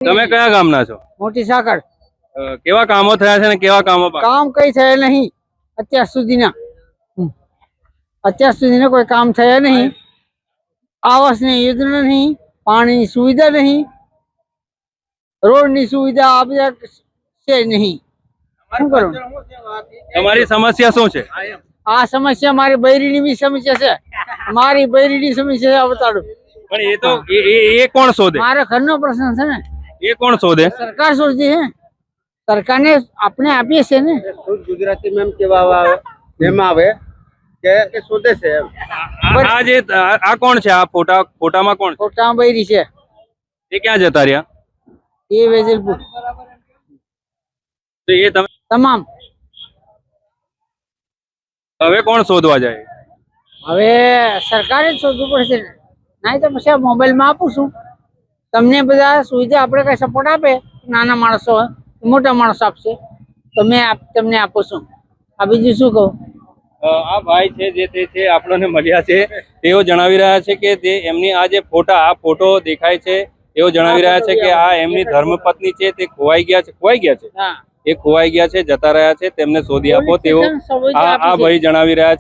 તમે કયા ગામના છો? મોટી સાકળ. કેવા કામો થયા છે ને કેવા કામો કામ કઈ થયા નહીં અત્યાર સુધીના. અત્યાર સુધીના કોઈ કામ થયા નહીં. આવાસની યોજના નહીં, પાણીની સુવિધા નહીં, રોડની સુવિધા આ બધા છે નહીં. શું કરું? તમારી સમસ્યા શું છે? આ સમસ્યા મારી બૈરીની બી સમસ્યા છે. મારી બૈરીની સમસ્યા બતાડું. પણ એ તો એ કોણ શોધે? મારા ઘરનો પ્રશ્ન છે ને. એ કોણ શોધે? સરકાર શોધે છે. સરકારને આપણે આપીએ છીએ ને. ગુજરાતી મેમ કેવા એમ આવે કે એ શોધે છે. આ જે આ કોણ છે? આ ફોટામાં કોણ છે? ફોટામાં બૈરી છે. એ ક્યાં જતા રહ્યા? એ વેજલપુર. તો એ તમે તમામ હવે કોણ શોધવા જાય? હવે સરકારે જ શોધવું પડશે ને. નહીં તો પછી મોબાઈલમાં આપું છું તમને બધા સુવિધા. આપણે કઈ સપોર્ટ આપે નાના માણસો મોટા માણસો આપશે તો મેં તમને આપું છું. આ બીજું શું કહું? આ ભાઈ છે જે તે છે આપણને મળ્યા છે. તેઓ જણાવી રહ્યા છે કે તે એમની આ જે આ ફોટો દેખાય છે તેઓ જણાવી રહ્યા છે કે આ એમની ધર્મપત્ની છે તે ખોવાઈ ગયા છે. હા, એ ખોવાઈ ગયા છે, જતા રહ્યા છે, તેમને શોધી આપો તેઓ આ ભાઈ જણાવી રહ્યા છે.